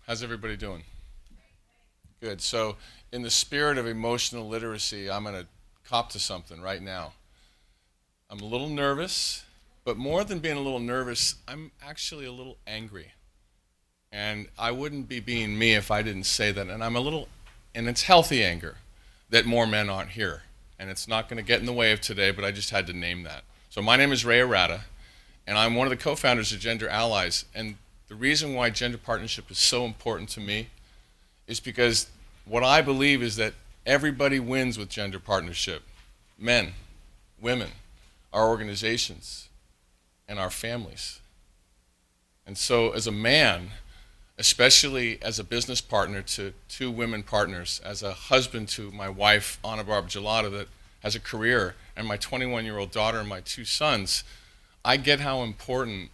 How's everybody doing? Good. So, in the spirit of emotional literacy, I'm going to cop to something right now. I'm a little nervous, but more than being a little nervous, I'm actually a little angry. And I wouldn't be being me if I didn't say that. And it's healthy anger that more men aren't here. And it's not going to get in the way of today, but I just had to name that. So my name is Arata, and I'm one of the co-founders of Gender Allies. And the reason why gender partnership is so important to me is because what I believe is that everybody wins with gender partnership. Men, women, our organizations, and our families. And so as a man, especially as a business partner to two women partners, as a husband to my wife, Anna Barb Gelada, that has a career, and my 21-year-old daughter and my two sons, I get how important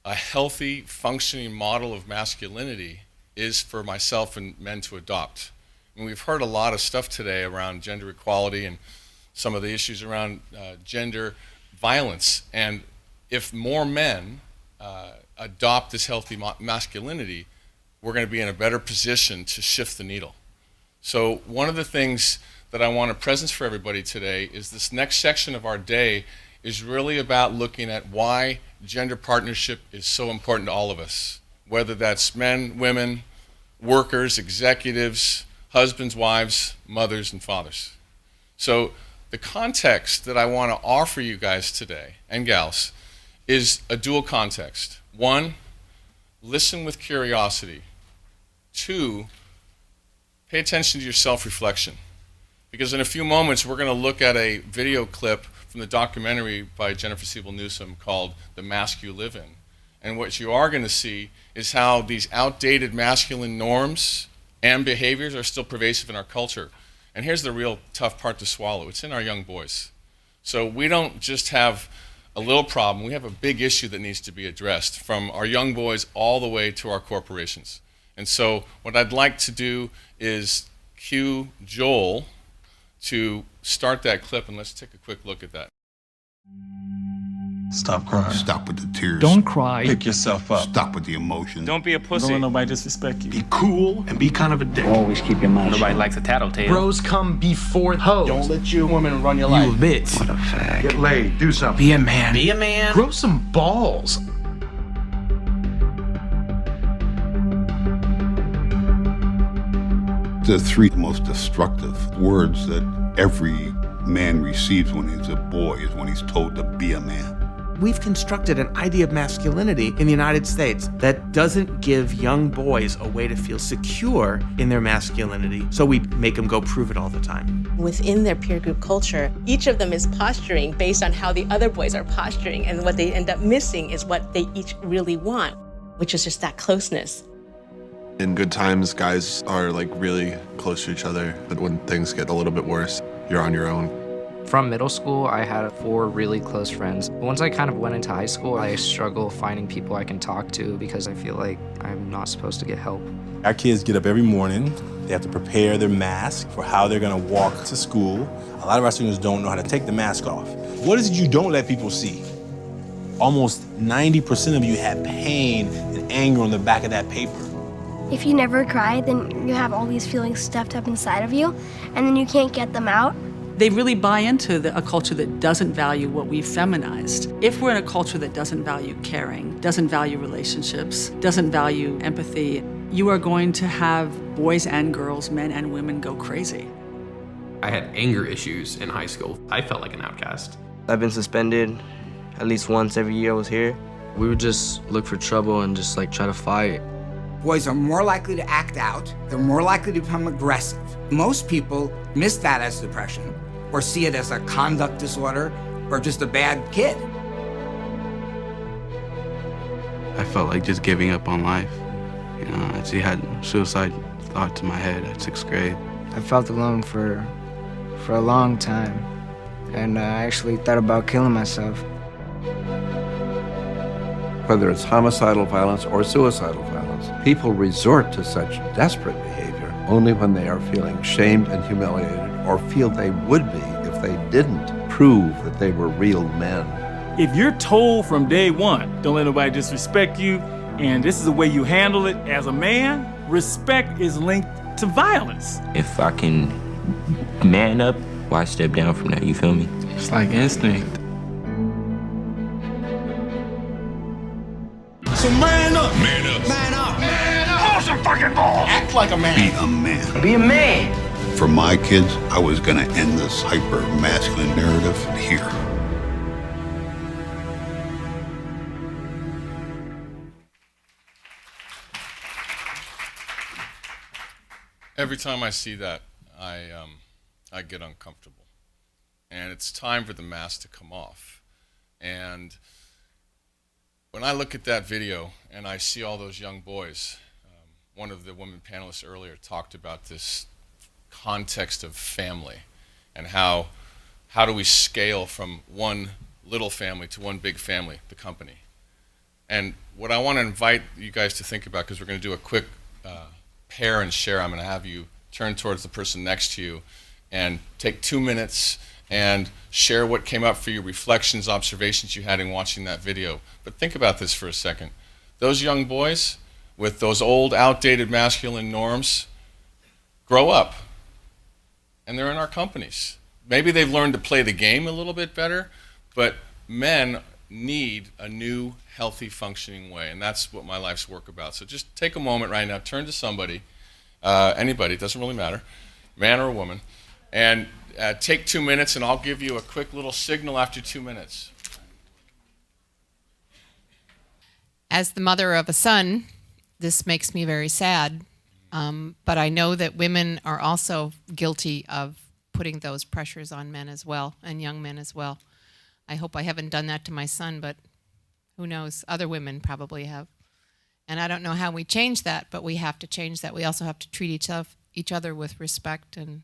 a healthy, functioning model of masculinity is for myself and men to adopt. And we've heard a lot of stuff today around gender equality and some of the issues around gender violence. And if more men adopt this healthy masculinity, we're going to be in a better position to shift the needle. So one of the things that I want to present for everybody today is this next section of our day is really about looking at why gender partnership is so important to all of us, whether that's men, women, workers, executives, husbands, wives, mothers, and fathers. So the context that I want to offer you guys today, and gals, is a dual context. One, listen with curiosity. Two, pay attention to your self-reflection. Because in a few moments, we're going to look at a video clip from the documentary by Jennifer Siebel-Newsom called The Mask You Live In. And what you are going to see is how these outdated masculine norms and behaviors are still pervasive in our culture. And here's the real tough part to swallow. It's in our young boys. So we don't just have a little problem, we have a big issue that needs to be addressed from our young boys all the way to our corporations. And so what I'd like to do is cue Joel to start that clip, and let's take a quick look at that. Stop crying. Stop with the tears. Don't cry. Pick yourself up. Stop with the emotion. Don't be a pussy. Don't let nobody disrespect you. Be cool and be kind of a dick. Always keep your mouth Nobody shut. likes a tattletale. Bros come before hoes. Don't let your woman run your life. You a bitch. What a fag. Get laid. Do something. Be a man. Be a man. Grow some balls. The three most destructive words that every man receives when he's a boy is when he's told to be a man. We've constructed an idea of masculinity in the United States that doesn't give young boys a way to feel secure in their masculinity, so we make them go prove it all the time. Within their peer group culture, each of them is posturing based on how the other boys are posturing, and what they end up missing is what they each really want, which is just that closeness. In good times, guys are like really close to each other, but when things get a little bit worse, you're on your own. From middle school, I had 4 really close friends. Once I kind of went into high school, I struggle finding people I can talk to because I feel like I'm not supposed to get help. Our kids get up every morning. They have to prepare their mask for how they're gonna walk to school. A lot of our students don't know how to take the mask off. What is it you don't let people see? Almost 90% of you have pain and anger on the back of that paper. If you never cry, then you have all these feelings stuffed up inside of you, and then you can't get them out. They really buy into a culture that doesn't value what we've feminized. If we're in a culture that doesn't value caring, doesn't value relationships, doesn't value empathy, you are going to have boys and girls, men and women go crazy. I had anger issues in high school. I felt like an outcast. I've been suspended at least once every year I was here. We would just look for trouble and just like try to fight. Boys are more likely to act out. They're more likely to become aggressive. Most people miss that as depression or see it as a conduct disorder or just a bad kid. I felt like just giving up on life. You know, I actually had suicide thoughts in my head at 6th grade. I felt alone for a long time, and I actually thought about killing myself. Whether it's homicidal violence or suicidal violence, people resort to such desperate behavior only when they are feeling shamed and humiliated or feel they would be if they didn't prove that they were real men. If you're told from day one, don't let nobody disrespect you, and this is the way you handle it as a man, respect is linked to violence. If I can man up, why step down from that? You feel me? It's like instinct. So man up. Man up. Man up. Man up. Pull some fucking balls. Act like a man. Be a man. Be a man. For my kids, I was going to end this hyper-masculine narrative here. Every time I see that, I get uncomfortable. And it's time for the mask to come off. And when I look at that video and I see all those young boys, one of the women panelists earlier talked about this context of family and how do we scale from one little family to one big family, the company. And what I want to invite you guys to think about, because we're going to do a quick pair and share. I'm going to have you turn towards the person next to you and take 2 minutes and share what came up for you, reflections, observations you had in watching that video. But think about this for a second. Those young boys with those old, outdated masculine norms grow up, and they're in our companies. Maybe they've learned to play the game a little bit better, but men need a new, healthy, functioning way, and that's what my life's work about. So just take a moment right now, turn to somebody, anybody, it doesn't really matter, man or a woman, and take 2 minutes, and I'll give you a quick little signal after 2 minutes. As the mother of a son, this makes me very sad, but I know that women are also guilty of putting those pressures on men as well, and young men as well. I hope I haven't done that to my son, but who knows? Other women probably have. And I don't know how we change that, but we have to change that. We also have to treat each other with respect and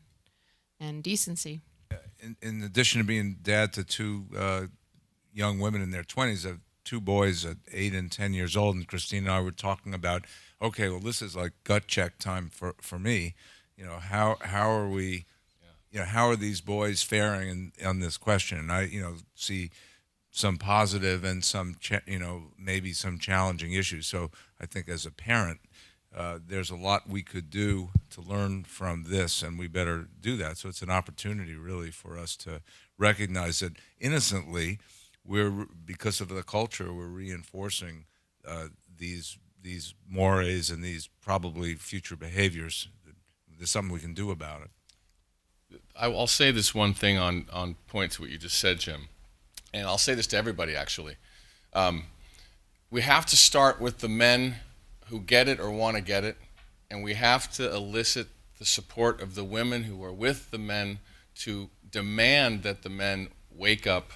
decency. In addition to being dad to two young women in their 20s, I have two boys at 8 and 10 years old, and Christine and I were talking about, okay, well, this is like gut check time for me. You know, how are we, you know, how are these boys faring on this question? And I, you know, see some positive and some, maybe some challenging issues. So I think as a parent, there's a lot we could do to learn from this, and we better do that. So it's an opportunity really for us to recognize that innocently, because of the culture, we're reinforcing these mores and these probably future behaviors. There's something we can do about it. I'll say this one thing on point to what you just said, Jim, and I'll say this to everybody actually. We have to start with the men who get it or want to get it, and we have to elicit the support of the women who are with the men to demand that the men wake up,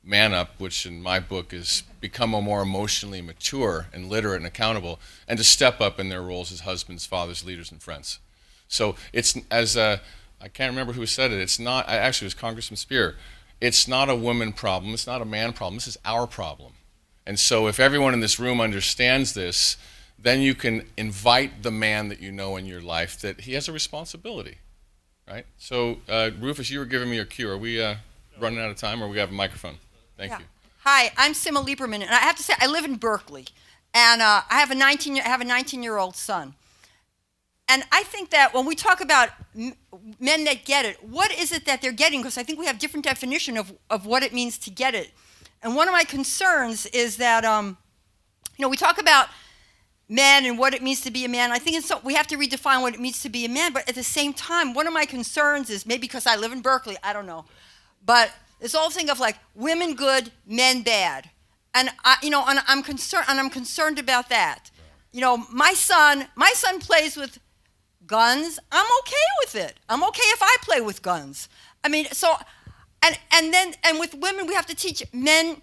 man up, which in my book is become a more emotionally mature and literate and accountable, and to step up in their roles as husbands, fathers, leaders, and friends. So it's, as I can't remember who said it, it's not, actually it was Congressman Spear, it's not a woman problem, it's not a man problem, this is our problem. And so if everyone in this room understands this, then you can invite the man that you know in your life that he has a responsibility, right? So Rufus, you were giving me a cue. Are we running out of time, or we have a microphone? Thank you. Hi, I'm Sima Lieberman, and I have to say I live in Berkeley, and I have a 19-year-old son. And I think that when we talk about men that get it, what is it that they're getting? Because I think we have different definition of what it means to get it. And one of my concerns is that, we talk about men and what it means to be a man. I think we have to redefine what it means to be a man. But at the same time, one of my concerns is, maybe because I live in Berkeley, I don't know, but this whole thing of like women good, men bad, and I'm concerned about that. You know, my son plays with guns. I'm okay with it. I'm okay if I play with guns. I mean, so, and with women, we have to teach men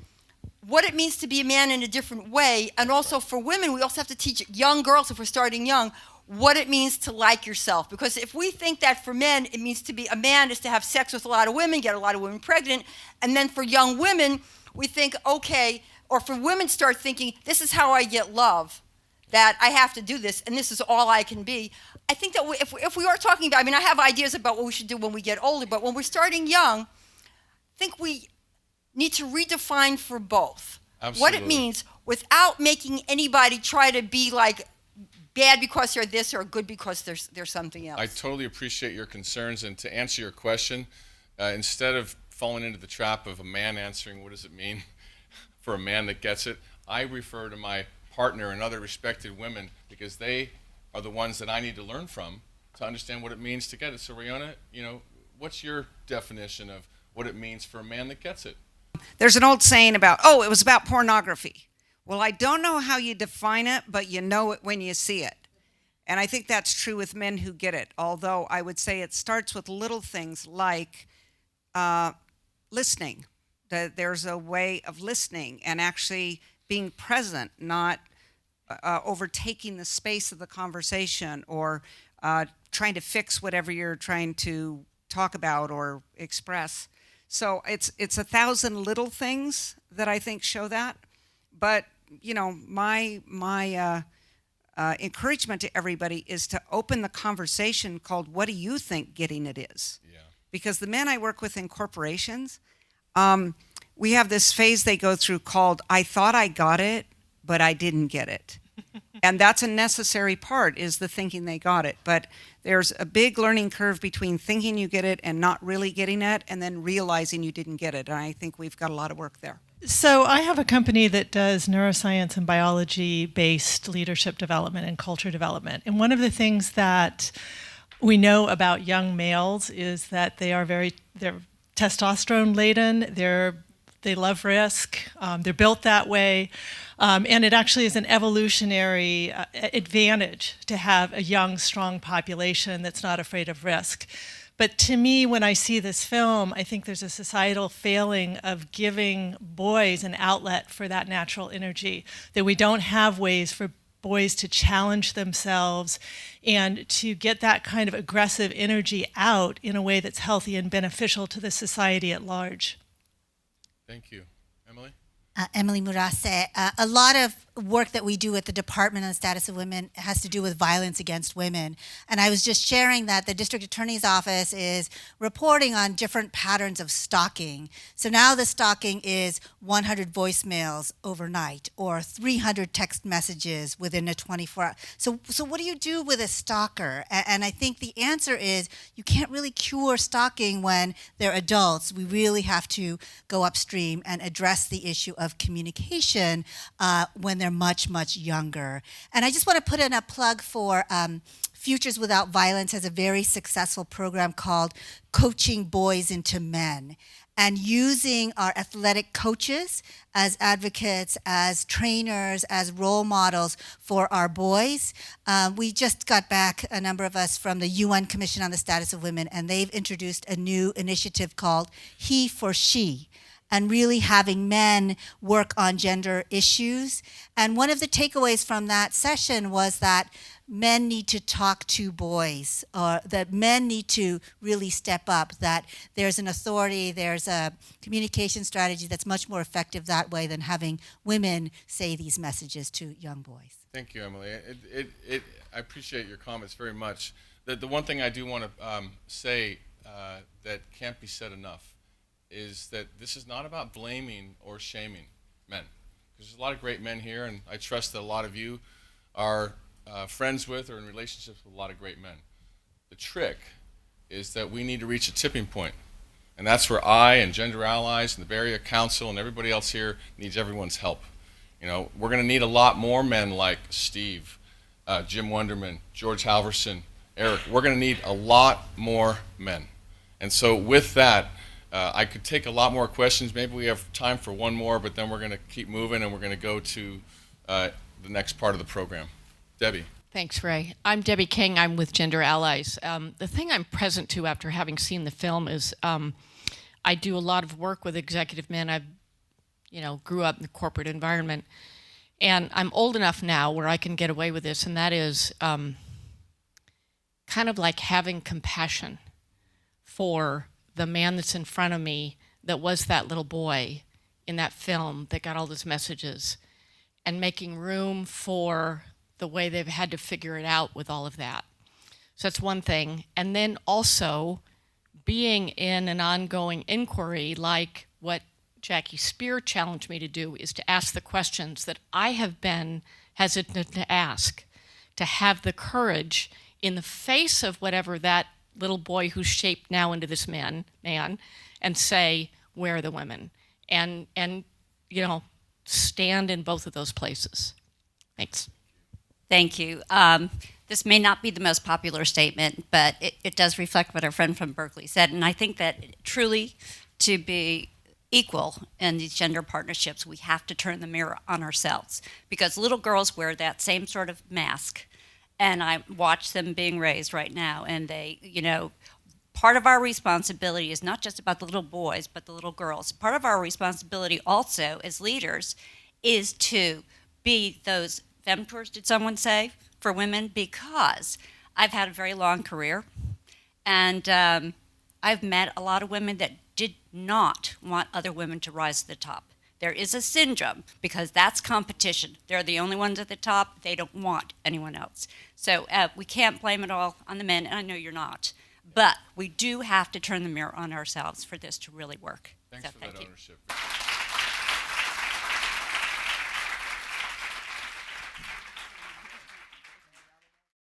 what it means to be a man in a different way, and also for women, we also have to teach young girls, if we're starting young, what it means to like yourself. Because if we think that for men, it means to be a man is to have sex with a lot of women, get a lot of women pregnant, and then for young women, we think, okay, or for women start thinking, this is how I get love, that I have to do this, and this is all I can be. I think that if we are talking about, I mean, I have ideas about what we should do when we get older, but when we're starting young, I think we need to redefine for both. Absolutely. What it means without making anybody try to be like bad because they're this or good because they're something else. I totally appreciate your concerns, and to answer your question, instead of falling into the trap of a man answering what does it mean for a man that gets it, I refer to my partner and other respected women because they are the ones that I need to learn from to understand what it means to get it. So Rihanna, what's your definition of what it means for a man that gets it? There's an old saying about, oh, it was about pornography. Well, I don't know how you define it, but you know it when you see it. And I think that's true with men who get it, although I would say it starts with little things like listening. That there's a way of listening and actually being present, not overtaking the space of the conversation or trying to fix whatever you're trying to talk about or express. So it's 1,000 little things that I think show that. But my encouragement to everybody is to open the conversation called, what do you think getting it is? Yeah. Because the men I work with in corporations, we have this phase they go through called, I thought I got it, but I didn't get it. And that's a necessary part, is the thinking they got it. But there's a big learning curve between thinking you get it and not really getting it, and then realizing you didn't get it. And I think we've got a lot of work there. So I have a company that does neuroscience and biology-based leadership development and culture development. And one of the things that we know about young males is that they're testosterone laden. They love risk. They're built that way. And it actually is an evolutionary advantage to have a young, strong population that's not afraid of risk. But to me, when I see this film, I think there's a societal failing of giving boys an outlet for that natural energy, that we don't have ways for boys to challenge themselves and to get that kind of aggressive energy out in a way that's healthy and beneficial to the society at large. Thank you. Emily? Emily Murase. A lot of work that we do at the Department on the Status of Women has to do with violence against women. And I was just sharing that the District Attorney's Office is reporting on different patterns of stalking. So now the stalking is 100 voicemails overnight or 300 text messages within a 24-hour. So what do you do with a stalker? And I think the answer is you can't really cure stalking when they're adults. We really have to go upstream and address the issue of communication when they're much, much younger. And I just want to put in a plug for Futures Without Violence has a very successful program called Coaching Boys into Men. And using our athletic coaches as advocates, as trainers, as role models for our boys. We just got back, a number of us, from the UN Commission on the Status of Women, and they've introduced a new initiative called He for She, and really having men work on gender issues. And one of the takeaways from that session was that men need to talk to boys, or that men need to really step up, that there's an authority, there's a communication strategy that's much more effective that way than having women say these messages to young boys. Thank you, Emily. I appreciate your comments very much. The one thing I do want to say that can't be said enough is that this is not about blaming or shaming men. There's a lot of great men here, and I trust that a lot of you are friends with or in relationships with a lot of great men. The trick is that we need to reach a tipping point, and that's where I and Gender Allies and the Bay Area Council and everybody else here needs everyone's help. We're going to need a lot more men like Steve, Jim Wonderman, George Halverson, Eric. We're going to need a lot more men. And so with that, I could take a lot more questions. Maybe we have time for one more, but then we're going to keep moving and we're going to go to the next part of the program. Debbie. Thanks, Ray. I'm Debbie King. I'm with Gender Allies. The thing I'm present to after having seen the film is I do a lot of work with executive men. I grew up in the corporate environment, and I'm old enough now where I can get away with this, and that is kind of like having compassion for the man that's in front of me that was that little boy in that film that got all those messages, and making room for the way they've had to figure it out with all of that. So that's one thing. And then also being in an ongoing inquiry, like what Jackie Spear challenged me to do, is to ask the questions that I have been hesitant to ask, to have the courage in the face of whatever that little boy who's shaped now into this man, and say, where are the women? And you know, stand in both of those places. Thanks. Thank you. This may not be the most popular statement, but it does reflect what our friend from Berkeley said. And I think that truly to be equal in these gender partnerships, we have to turn the mirror on ourselves. Because little girls wear that same sort of mask. And I watch them being raised right now. And they, you know, part of our responsibility is not just about the little boys, but the little girls. Part of our responsibility also as leaders is to be those femtors, did someone say, for women, because I've had a very long career, and I've met a lot of women that did not want other women to rise to the top. There is a syndrome, because that's competition. They're the only ones at the top. They don't want anyone else. So we can't blame it all on the men, and I know you're not. But we do have to turn the mirror on ourselves for this to really work. Thanks for that ownership.